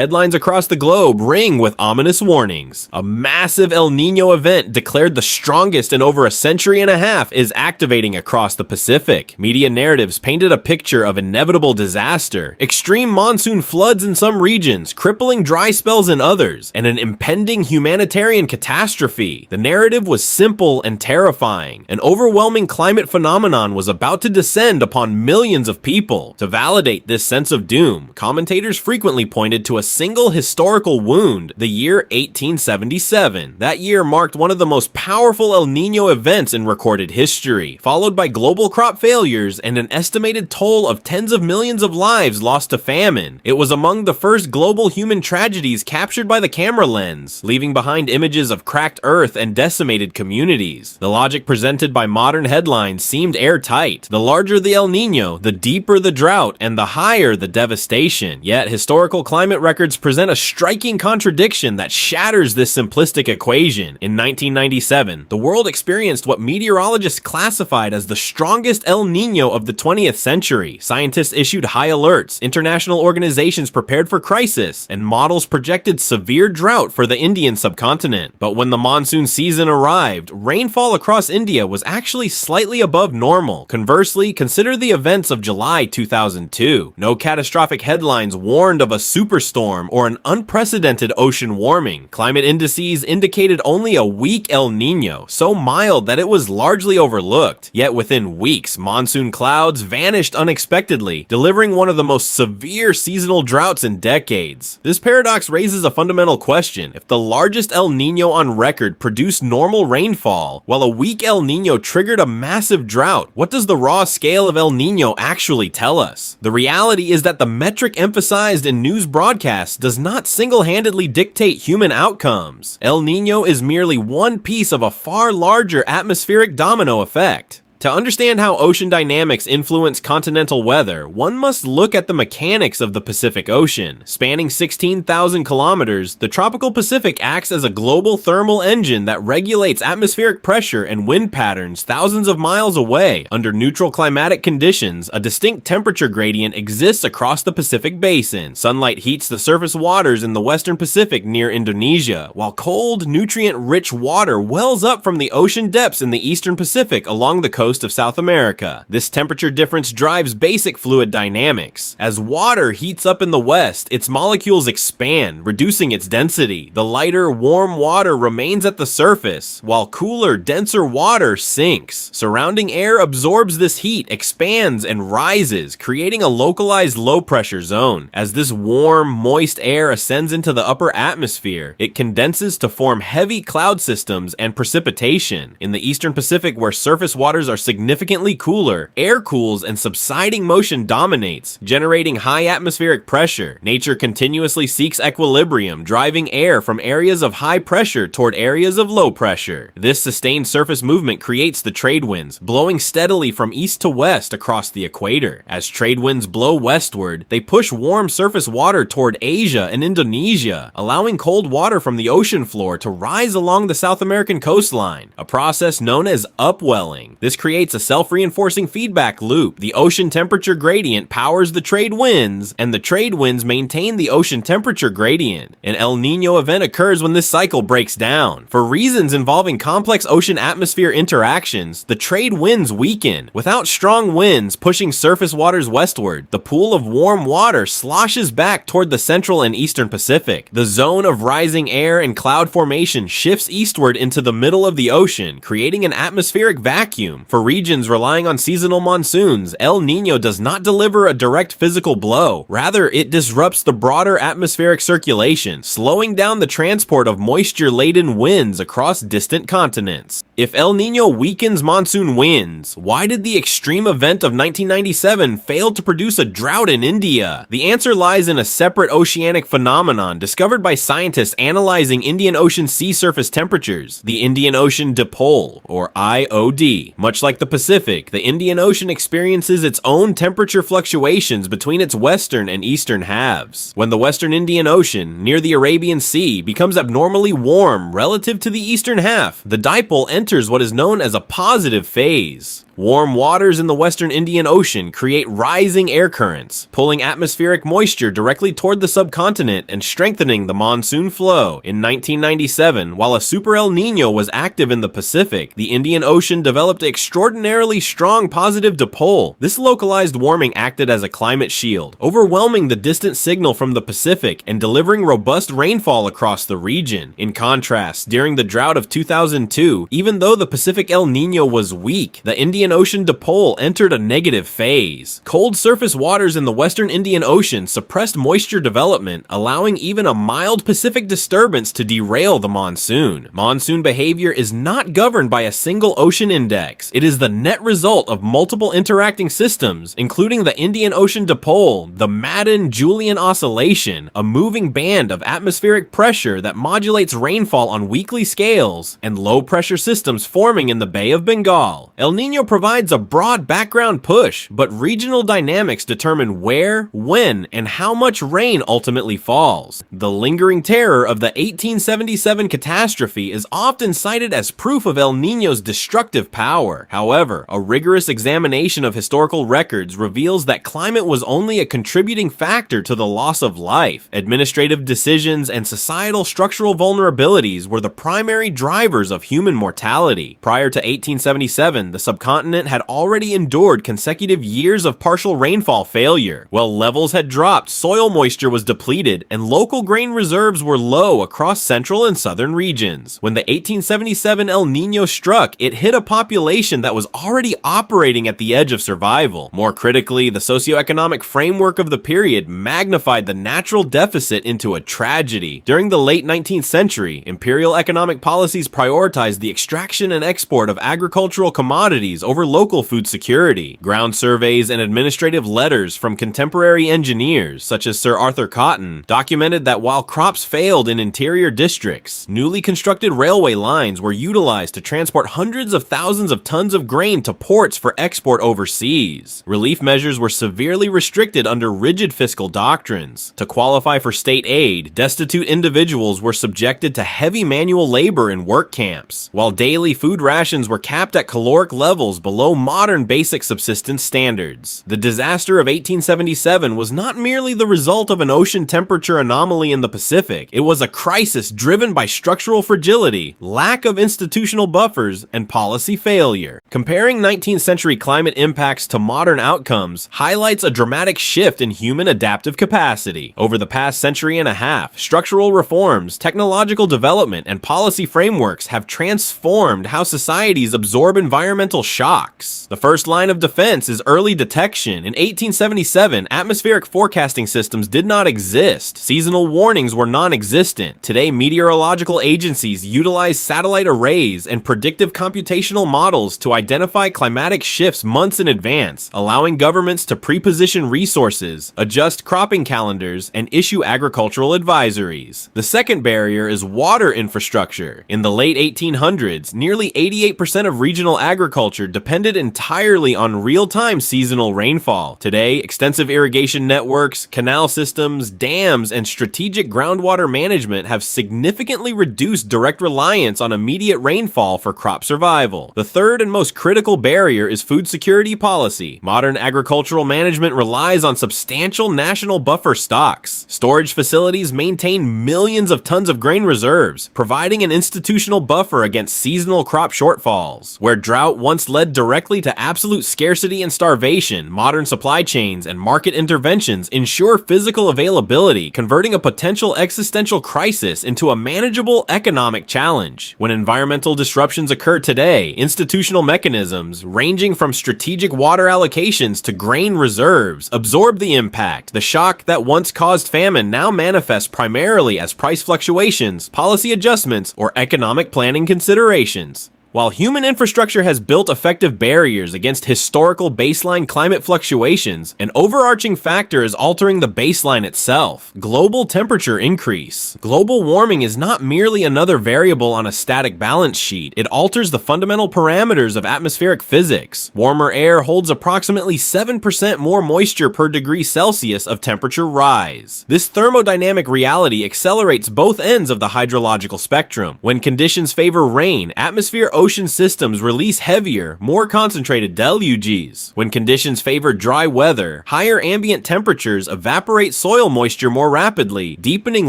Headlines across the globe ring with ominous warnings. A massive El Niño event declared the strongest in over a century and a half is activating across the Pacific. Media narratives painted a picture of inevitable disaster, extreme monsoon floods in some regions, crippling dry spells in others, and an impending humanitarian catastrophe. The narrative was simple and terrifying. An overwhelming climate phenomenon was about to descend upon millions of people. To validate this sense of doom, commentators frequently pointed to a single historical wound, the year 1877. That year marked one of the most powerful El Niño events in recorded history, followed by global crop failures and an estimated toll of tens of millions of lives lost to famine. It was among the first global human tragedies captured by the camera lens, leaving behind images of cracked earth and decimated communities. The logic presented by modern headlines seemed airtight. The larger the El Niño, the deeper the drought, and the higher the devastation. Yet historical climate records present a striking contradiction that shatters this simplistic equation. In 1997, the world experienced what meteorologists classified as the strongest El Niño of the 20th century. Scientists issued high alerts, international organizations prepared for crisis, and models projected severe drought for the Indian subcontinent. But when the monsoon season arrived, rainfall across India was actually slightly above normal. Conversely, consider the events of July 2002. No catastrophic headlines warned of a superstorm or an unprecedented ocean warming. Climate indices indicated only a weak El Niño, so mild that it was largely overlooked. Yet within weeks, monsoon clouds vanished unexpectedly, delivering one of the most severe seasonal droughts in decades. This paradox raises a fundamental question. If the largest El Niño on record produced normal rainfall, while a weak El Niño triggered a massive drought, what does the raw scale of El Niño actually tell us? The reality is that the metric emphasized in news broadcasts does not single-handedly dictate human outcomes. El Niño is merely one piece of a far larger atmospheric domino effect. To understand how ocean dynamics influence continental weather, one must look at the mechanics of the Pacific Ocean. Spanning 16,000 kilometers, the tropical Pacific acts as a global thermal engine that regulates atmospheric pressure and wind patterns thousands of miles away. Under neutral climatic conditions, a distinct temperature gradient exists across the Pacific Basin. Sunlight heats the surface waters in the western Pacific near Indonesia, while cold, nutrient-rich water wells up from the ocean depths in the eastern Pacific along the coast of South America. This temperature difference drives basic fluid dynamics. As water heats up in the west, its molecules expand, reducing its density. The lighter, warm water remains at the surface, while cooler, denser water sinks. Surrounding air absorbs this heat, expands, and rises, creating a localized low-pressure zone. As this warm, moist air ascends into the upper atmosphere, it condenses to form heavy cloud systems and precipitation. In the eastern Pacific, where surface waters are significantly cooler, air cools and subsiding motion dominates, generating high atmospheric pressure. Nature continuously seeks equilibrium, driving air from areas of high pressure toward areas of low pressure. This sustained surface movement creates the trade winds, blowing steadily from east to west across the equator. As trade winds blow westward, they push warm surface water toward Asia and Indonesia, allowing cold water from the ocean floor to rise along the South American coastline, a process known as upwelling. This creates a self-reinforcing feedback loop. The ocean temperature gradient powers the trade winds, and the trade winds maintain the ocean temperature gradient. An El Niño event occurs when this cycle breaks down. For reasons involving complex ocean-atmosphere interactions, the trade winds weaken. Without strong winds pushing surface waters westward, the pool of warm water sloshes back toward the central and eastern Pacific. The zone of rising air and cloud formation shifts eastward into the middle of the ocean, creating an atmospheric vacuum. For regions relying on seasonal monsoons, El Niño does not deliver a direct physical blow. Rather, it disrupts the broader atmospheric circulation, slowing down the transport of moisture-laden winds across distant continents. If El Niño weakens monsoon winds, why did the extreme event of 1997 fail to produce a drought in India? The answer lies in a separate oceanic phenomenon discovered by scientists analyzing Indian Ocean sea surface temperatures, the Indian Ocean Dipole, or IOD. Much like the Pacific, the Indian Ocean experiences its own temperature fluctuations between its western and eastern halves. When the western Indian Ocean, near the Arabian Sea, becomes abnormally warm relative to the eastern half, the dipole enters what is known as a positive phase. Warm waters in the western Indian Ocean create rising air currents, pulling atmospheric moisture directly toward the subcontinent and strengthening the monsoon flow. In 1997, while a super El Niño was active in the Pacific, the Indian Ocean developed an extraordinarily strong positive dipole. This localized warming acted as a climate shield, overwhelming the distant signal from the Pacific and delivering robust rainfall across the region. In contrast, during the drought of 2002, even though the Pacific El Niño was weak, the Indian Ocean dipole entered a negative phase. Cold surface waters in the western Indian Ocean suppressed moisture development, allowing even a mild Pacific disturbance to derail the monsoon. Monsoon behavior is not governed by a single ocean index. It is the net result of multiple interacting systems, including the Indian Ocean dipole, the Madden-Julian oscillation, a moving band of atmospheric pressure that modulates rainfall on weekly scales, and low-pressure systems forming in the Bay of Bengal. El Niño provides a broad background push, but regional dynamics determine where, when, and how much rain ultimately falls. The lingering terror of the 1877 catastrophe is often cited as proof of El Niño's destructive power. However, a rigorous examination of historical records reveals that climate was only a contributing factor to the loss of life. Administrative decisions and societal structural vulnerabilities were the primary drivers of human mortality. Prior to 1877, the subcontinent had already endured consecutive years of partial rainfall failure. While levels had dropped, soil moisture was depleted, and local grain reserves were low across central and southern regions. When the 1877 El Niño struck, it hit a population that was already operating at the edge of survival. More critically, the socioeconomic framework of the period magnified the natural deficit into a tragedy. During the late 19th century, imperial economic policies prioritized the extraction and export of agricultural commodities over local food security. Ground surveys and administrative letters from contemporary engineers, such as Sir Arthur Cotton, documented that while crops failed in interior districts, newly constructed railway lines were utilized to transport hundreds of thousands of tons of grain to ports for export overseas. Relief measures were severely restricted under rigid fiscal doctrines. To qualify for state aid, destitute individuals were subjected to heavy manual labor in work camps, while daily food rations were capped at caloric levels below modern basic subsistence standards. The disaster of 1877 was not merely the result of an ocean temperature anomaly in the Pacific. It was a crisis driven by structural fragility, lack of institutional buffers, and policy failure. Comparing 19th century climate impacts to modern outcomes highlights a dramatic shift in human adaptive capacity. Over the past century and a half, structural reforms, technological development, and policy frameworks have transformed how societies absorb environmental shocks. The first line of defense is early detection. In 1877, atmospheric forecasting systems did not exist. Seasonal warnings were non-existent. Today, meteorological agencies utilize satellite arrays and predictive computational models to identify climatic shifts months in advance, allowing governments to pre-position resources, adjust cropping calendars, and issue agricultural advisories. The second barrier is water infrastructure. In the late 1800s, nearly 88% of regional agriculture depended entirely on real-time seasonal rainfall. Today, extensive irrigation networks, canal systems, dams, and strategic groundwater management have significantly reduced direct reliance on immediate rainfall for crop survival. The third and most critical barrier is food security policy. Modern agricultural management relies on substantial national buffer stocks. Storage facilities maintain millions of tons of grain reserves, providing an institutional buffer against seasonal crop shortfalls. Where drought once led directly to absolute scarcity and starvation, modern supply chains and market interventions ensure physical availability, converting a potential existential crisis into a manageable economic challenge. When environmental disruptions occur today, institutional mechanisms, ranging from strategic water allocations to grain reserves, absorb the impact. The shock that once caused famine now manifests primarily as price fluctuations, policy adjustments, or economic planning considerations. While human infrastructure has built effective barriers against historical baseline climate fluctuations, an overarching factor is altering the baseline itself: global temperature increase. Global warming is not merely another variable on a static balance sheet, it alters the fundamental parameters of atmospheric physics. Warmer air holds approximately 7% more moisture per degree Celsius of temperature rise. This thermodynamic reality accelerates both ends of the hydrological spectrum. When conditions favor rain, atmosphere ocean systems release heavier, more concentrated deluges. When conditions favor dry weather, higher ambient temperatures evaporate soil moisture more rapidly, deepening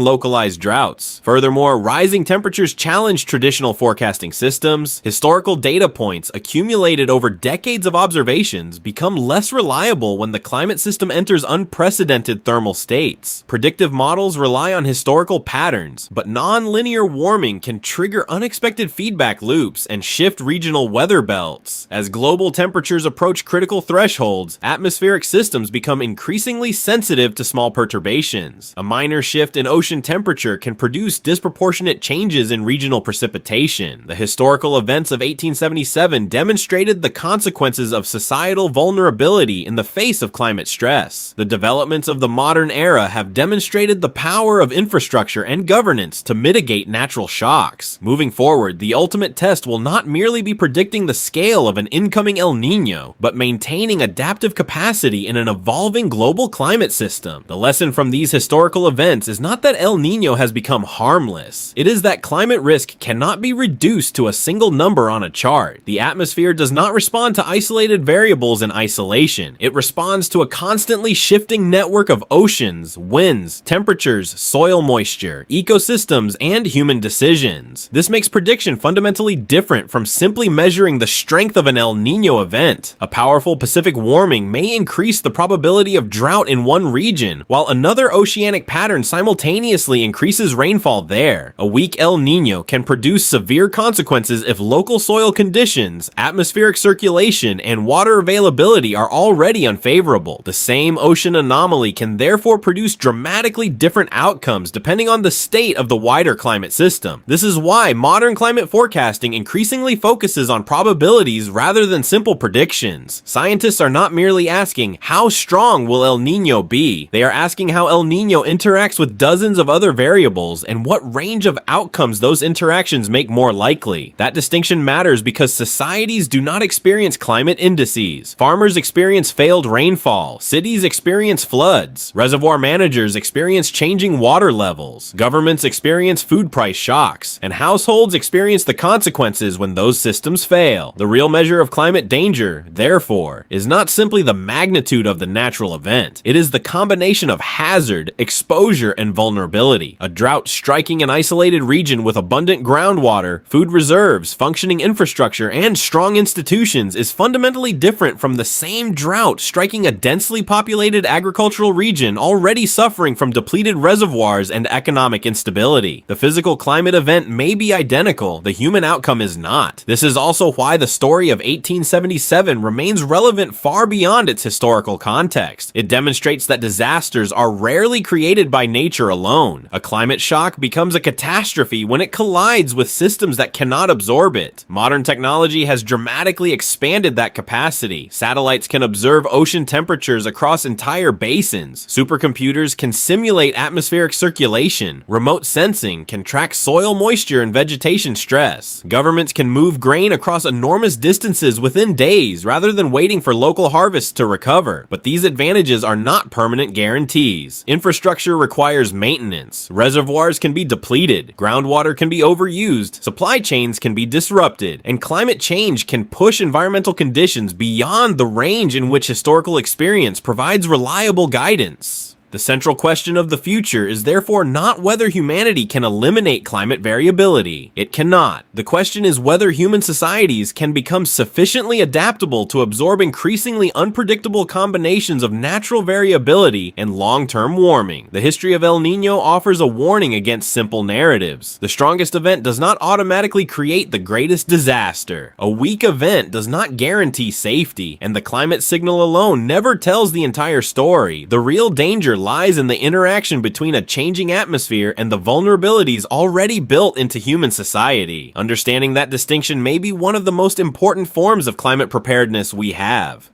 localized droughts. Furthermore, rising temperatures challenge traditional forecasting systems. Historical data points accumulated over decades of observations become less reliable when the climate system enters unprecedented thermal states. Predictive models rely on historical patterns, but non-linear warming can trigger unexpected feedback loops and shift regional weather belts. As global temperatures approach critical thresholds, atmospheric systems become increasingly sensitive to small perturbations. A minor shift in ocean temperature can produce disproportionate changes in regional precipitation. The historical events of 1877 demonstrated the consequences of societal vulnerability in the face of climate stress. The developments of the modern era have demonstrated the power of infrastructure and governance to mitigate natural shocks. Moving forward, the ultimate test will not merely be predicting the scale of an incoming El Niño, but maintaining adaptive capacity in an evolving global climate system. The lesson from these historical events is not that El Niño has become harmless. It is that climate risk cannot be reduced to a single number on a chart. The atmosphere does not respond to isolated variables in isolation. It responds to a constantly shifting network of oceans, winds, temperatures, soil moisture, ecosystems, and human decisions. This makes prediction fundamentally different from simply measuring the strength of an El Niño event. A powerful Pacific warming may increase the probability of drought in one region, while another oceanic pattern simultaneously increases rainfall there. A weak El Niño can produce severe consequences if local soil conditions, atmospheric circulation, and water availability are already unfavorable. The same ocean anomaly can therefore produce dramatically different outcomes depending on the state of the wider climate system. This is why modern climate forecasting increasingly focuses on probabilities rather than simple predictions. Scientists are not merely asking, how strong will El Niño be? They are asking how El Niño interacts with dozens of other variables and what range of outcomes those interactions make more likely. That distinction matters because societies do not experience climate indices. Farmers experience failed rainfall, cities experience floods, reservoir managers experience changing water levels, governments experience food price shocks, and households experience the consequences when those systems fail. The real measure of climate danger, therefore, is not simply the magnitude of the natural event. It is the combination of hazard, exposure, and vulnerability. A drought striking an isolated region with abundant groundwater, food reserves, functioning infrastructure, and strong institutions is fundamentally different from the same drought striking a densely populated agricultural region already suffering from depleted reservoirs and economic instability. The physical climate event may be identical, the human outcome is not. This is also why the story of 1877 remains relevant far beyond its historical context. It demonstrates that disasters are rarely created by nature alone. A climate shock becomes a catastrophe when it collides with systems that cannot absorb it. Modern technology has dramatically expanded that capacity. Satellites can observe ocean temperatures across entire basins. Supercomputers can simulate atmospheric circulation. Remote sensing can track soil moisture and vegetation stress. Governments can move grain across enormous distances within days rather than waiting for local harvests to recover. But these advantages are not permanent guarantees. Infrastructure requires maintenance. Reservoirs can be depleted. Groundwater can be overused. Supply chains can be disrupted. And climate change can push environmental conditions beyond the range in which historical experience provides reliable guidance. The central question of the future is therefore not whether humanity can eliminate climate variability. It cannot. The question is whether human societies can become sufficiently adaptable to absorb increasingly unpredictable combinations of natural variability and long-term warming. The history of El Niño offers a warning against simple narratives. The strongest event does not automatically create the greatest disaster. A weak event does not guarantee safety, and the climate signal alone never tells the entire story. The real danger lies in the interaction between a changing atmosphere and the vulnerabilities already built into human society. Understanding that distinction may be one of the most important forms of climate preparedness we have.